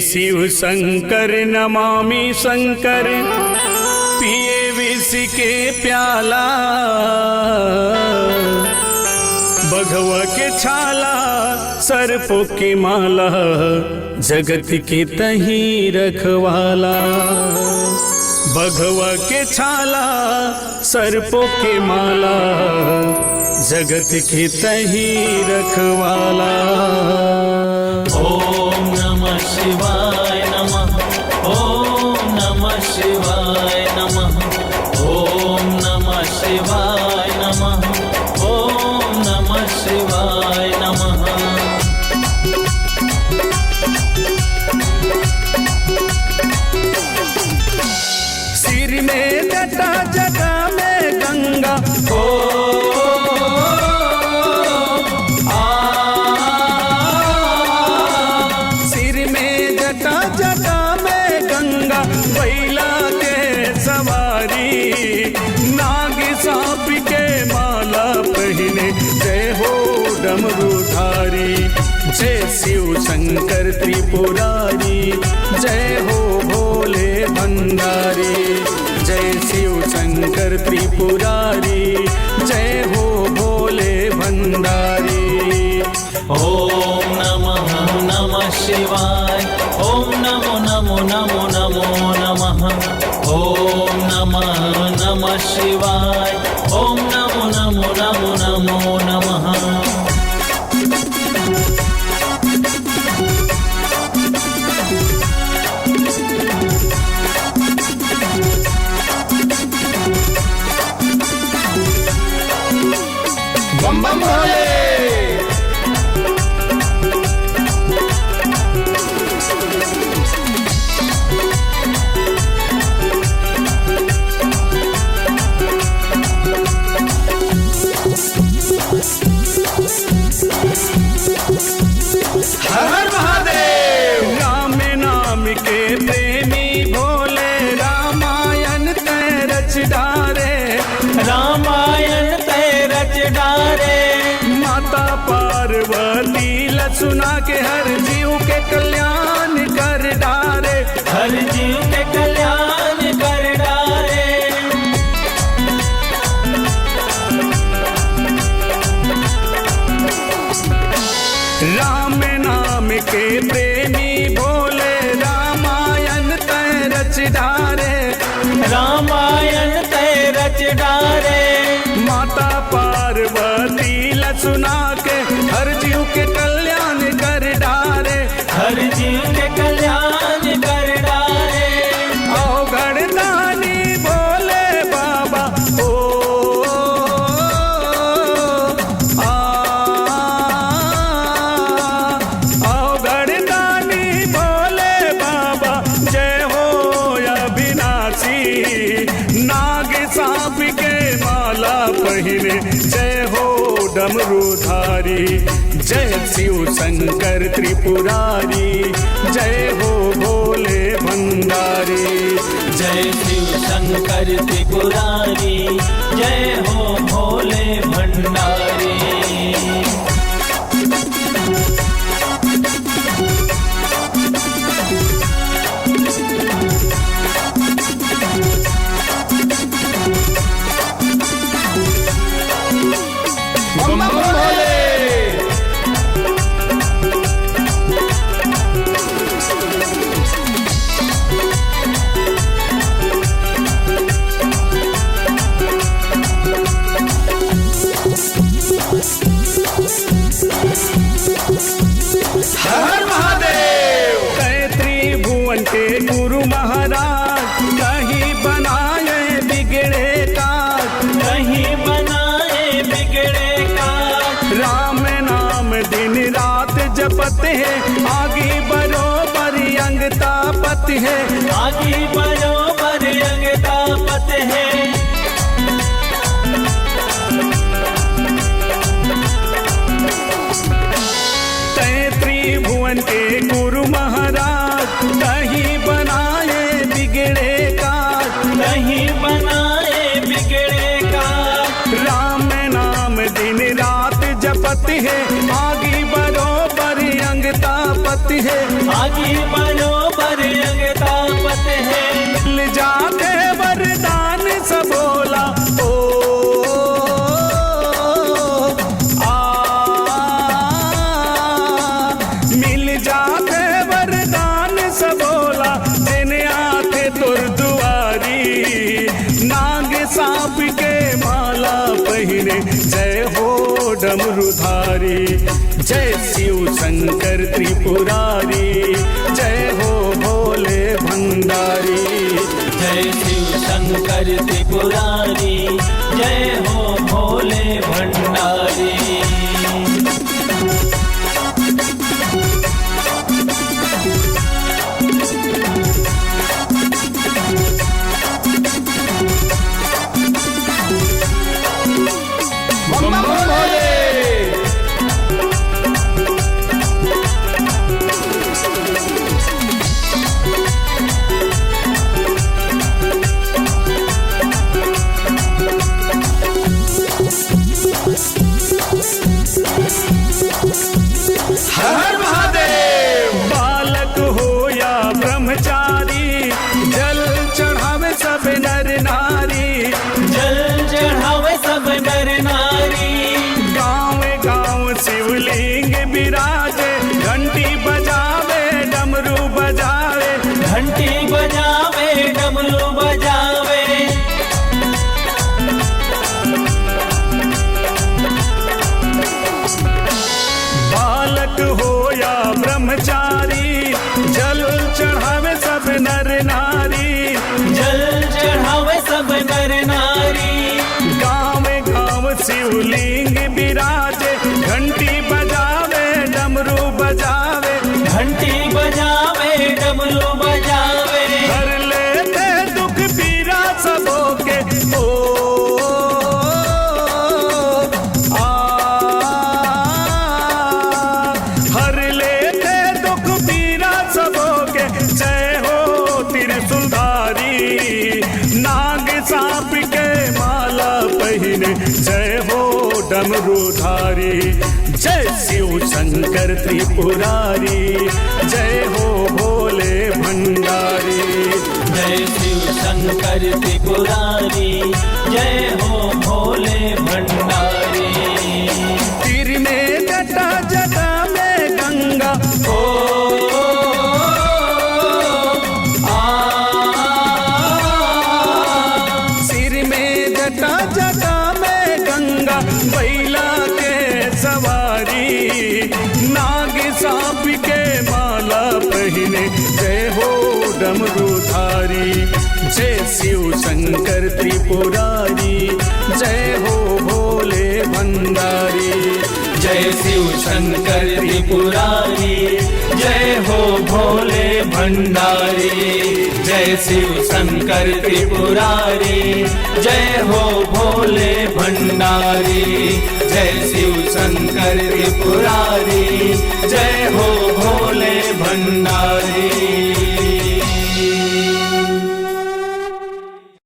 शिव शंकर नमामि शंकर, पिए विष के प्याला, बघवा के छाला सर्पों की माला, जगत के तही रखवाला। बघवा के छाला सर्पों की माला, जगत के तही रखवाला। ओम नमः शिवाय नमः, ओम नमः शिवाय नमः, ओम नमः शिवाय नमः, ओम नमः शिवाय नमः। सिर में जटा जटा में गंगा, सिर में जटा जटा में गंगा, बैला के सवारी, नाग सांप के माला पहने, जय हो डमरूधारी। जय शिव शंकर त्रिपुरारी, जय हो भोले भंडारी। जय शिव शंकर त्रिपुरारी, जय हो भोले भंडारी। ओम नमः नमः शिवाय, ओम नमो नमो नमो नमो नमः। ओम नमः नमः शिवाय, ओम नमो नमो नमो नमो नमः। बम बम भोले। हर हर महादेव। राम नाम के प्रेमी भोले, रामायण तय रच डारे, रामायण तय रच डारे। माता पार्वती लसुना के हर जीव के कल्याण कर डारे, हर जीव के कल्याण कर डारे। राम नाम के प्रेमी भोले, रामायण तय रच डारे, रामायण तय रच डारे। माता पार्वती लसुना के हर जीव के कल्याण कर डारे, हर जीव के कल्याण कर डारे। अवगढ़ दानी भोले बाबा, ओ अवगढ़ दानी भोले बाबा, जय हो अविनाशी। नाग सांप के माला पहने, जय हो डमरूधारी। जय शिव शंकर त्रिपुरारी, जय हो भोले भंडारी। जय शिव शंकर त्रिपुरारी, जय हो भोले भंडारी। बम बम भोले। हर हर महादेव। कई त्रिभुवन के गुरु महाराज, कहीं बनाए बिगड़े काज, कहीं बनाए बिगड़े काज। राम नाम दिन रात जपते हैं, आगे बरोबर अंग तापत है, आगे बरोबर अंग तापत है। तय त्रिभुवन के गुरु महाराज, कहीं बनाए बिगड़े काज, कहीं बनाए बिगड़े काज। राम नाम दिन रात जपत है, आगे बरोबर अंग तापत है, आगे बरो कहते हैं। मिल जाते वरदान सब बोला ओ मिल जाते वरदान सब बोला जिन्हें आते तुर दुआरी नाग सांप के माला पहिरे जय हो डमरुधारी जय शिव शंकर त्रिपुरारी जय हो भोले भंडारी जय शिव शंकर त्रिपुरारी जय हो भोले भंडारी। बम बम भोले हर महादेव। बालक हो या ब्रह्मचारी जल चढ़ावे सब नर नारी जल चढ़ावे सब नर नारी। गाँव गाँव शिवलिंग विराजे घंटी बजावे डमरू बजावे घंटी बजावे डमरू बजावे। बालक हो या ब्रह्मचारी जल चढ़ावे सब नर नारी जल चढ़ावे सब नर नारी। गाँव गाँव शिवलिंग विराजे घंटी बजावे डमरू बजावे घंटी बजावे डमरू बजावे। हर लेते दुख पीरा सबों के ओ हर लेते दुख पीरा सबों के जय हो त्रिशूलधारी नाग सांप के माला पहिने जय हो डमरूधारी जय शिव शंकर त्रिपुरारी जय हो भोले भंडारी जय शिव शंकर त्रिपुरारी जय हो भोले भंडारी। तीर में जटा जटा में गंगा ओ सिर में जटा जटा में गंगा बैला के सवारी नाग सांप के माला पहिने जय हो डमरूधारी जय शिव शंकर त्रिपुरारी जय हो भोले भंडारी जय शिव शंकर त्रिपुरारी जय हो भोले भंडारी। जय शिव शंकर त्रिपुरारी जय हो भोले भंडारी। जय शिव शंकर त्रिपुरारी जय हो भोले भंडारी।